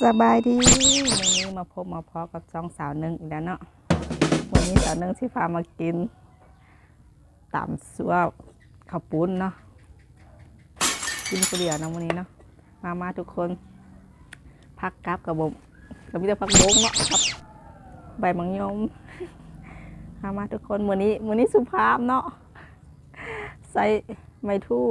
สบายดีวันนี้มาพบมาพอกับสองสาวหนึ่งอีกแล้วเนาะวันนี้สาวหนึ่งที่พามากินตำซัวข้าวปุ้นเนาะกินคนเดียวนะวันนี้เนาะมาทุกคนพักกับกัมิตรพักบงเนาะครับใบมังยมมาทุกคนวันนี้สุภาพเนาะใส่ไม้ทู่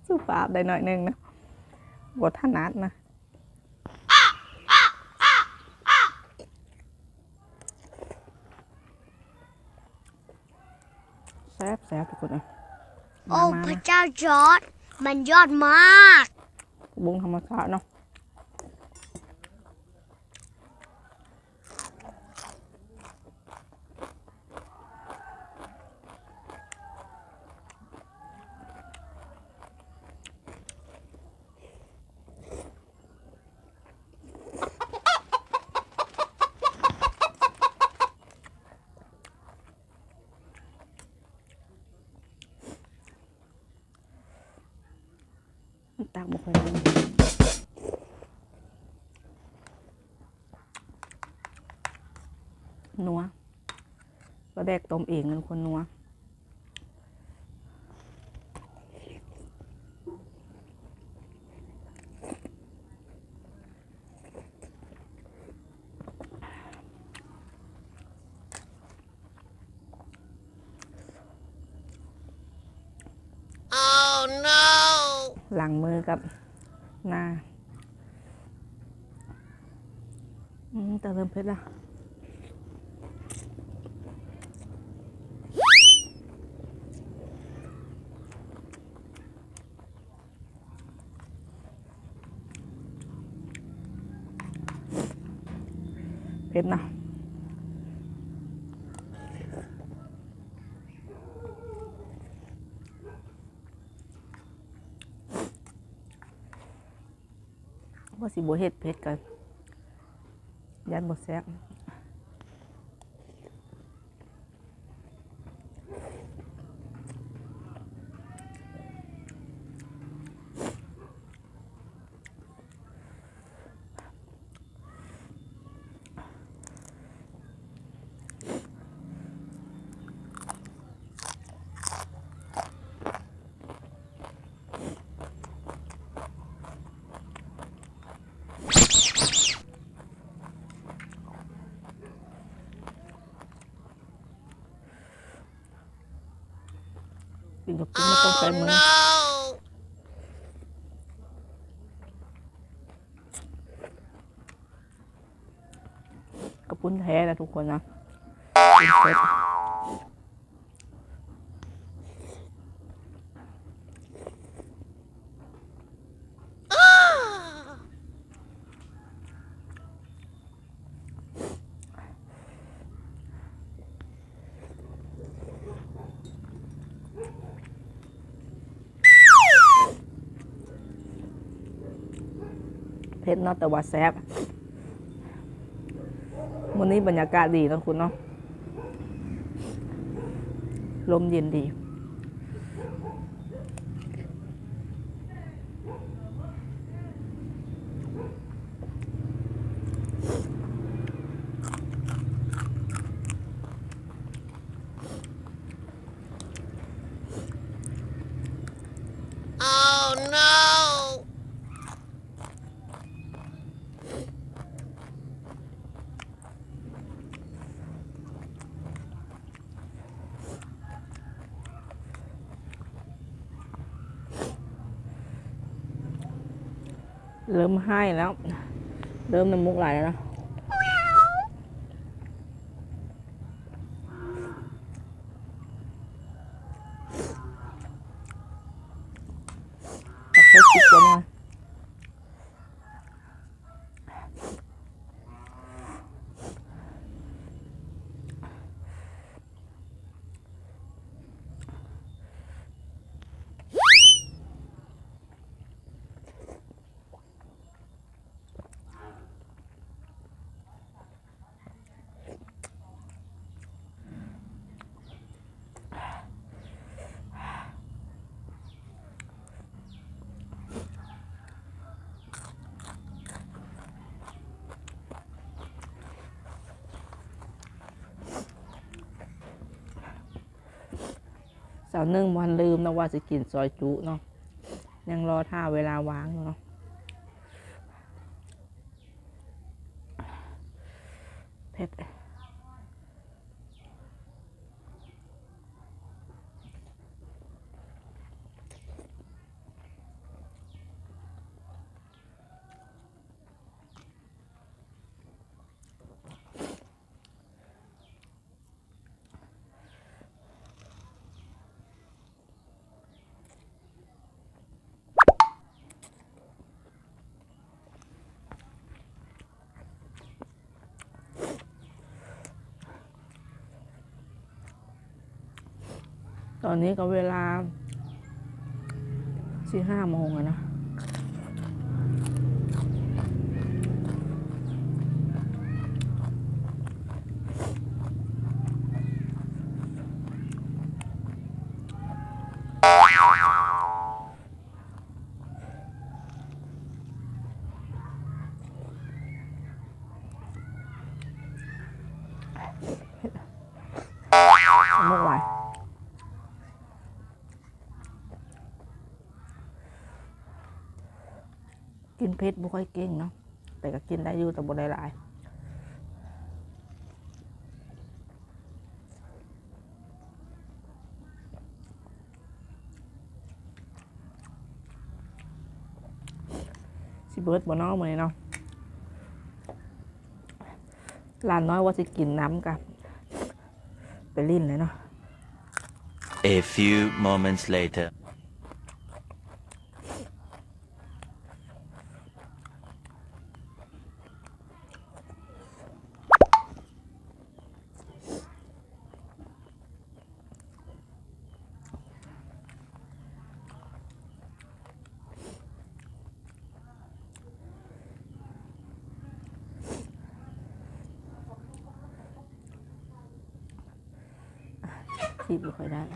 สุภาพได้หน่อยนึงนะบทถนัดนะแซ่บทุกคนเลยโอ้พระเจ้าจอร์ดมันยอดมากบุ้งธรรมชาติเนาะตักบุกเลยนัวก็แดกต้มเองเป็นคนนัวหลังมือกับหน้าแต่เริ่มเผ็ดละเผ็ดนะว่าสิบัวเห็ดเผ็ดกันยันบดแซ่บกินกับปุ้นไม่ต้องใช้มือกระปุ้นแท้นะทุกคนนะเผ็ดเนาะแต่ว่าแซ่บวันนี้บรรยากาศดีนะคุณเนาะลมเย็นดีเริ่มให้แล้วเริ่มน้ำมูกไหลแล้วนะตักเผ็ดติดตัวหน่อย เสาร์หนึ่งวันลืมนะว่าจะกินซอยจุเนาะยังรอท่าเวลาวางเนาะเผ็ดตอนนี้ก็เวลา4-5 โมงอะนะมุกไหวกินเผ็ดบ่ค่อยเก่งเนาะแต่ก็กินได้อยู่แต่บ่ได้หลายสิเบิร์ดบ่เนาะมื้อนี้เนาะหลานน้อยว่าสิกินน้ำกับไปลิ้นเลยเนาะ A few moments later. คีบไม่ค่อยได้ ม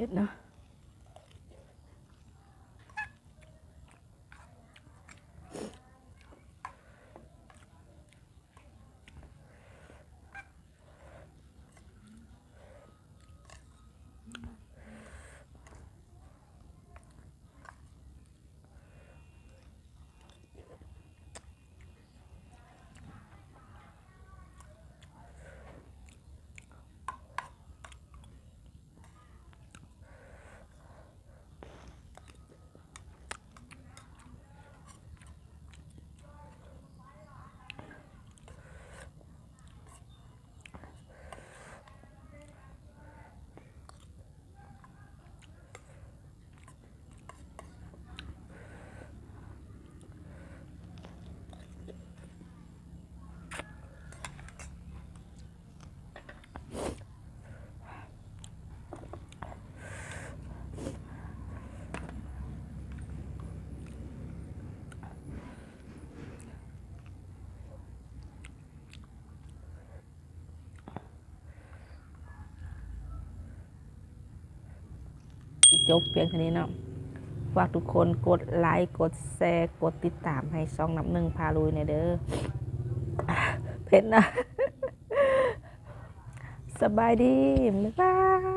ผ็ดเนาะจบเพียงแค่นี้เนาะฝากทุกคนกดไลค์กดแชร์กดติดตามให้ช่องน้ำหนึ่งพาลุยในอยเด้อเผ็ดนะ สบายดี บ๊ายบาย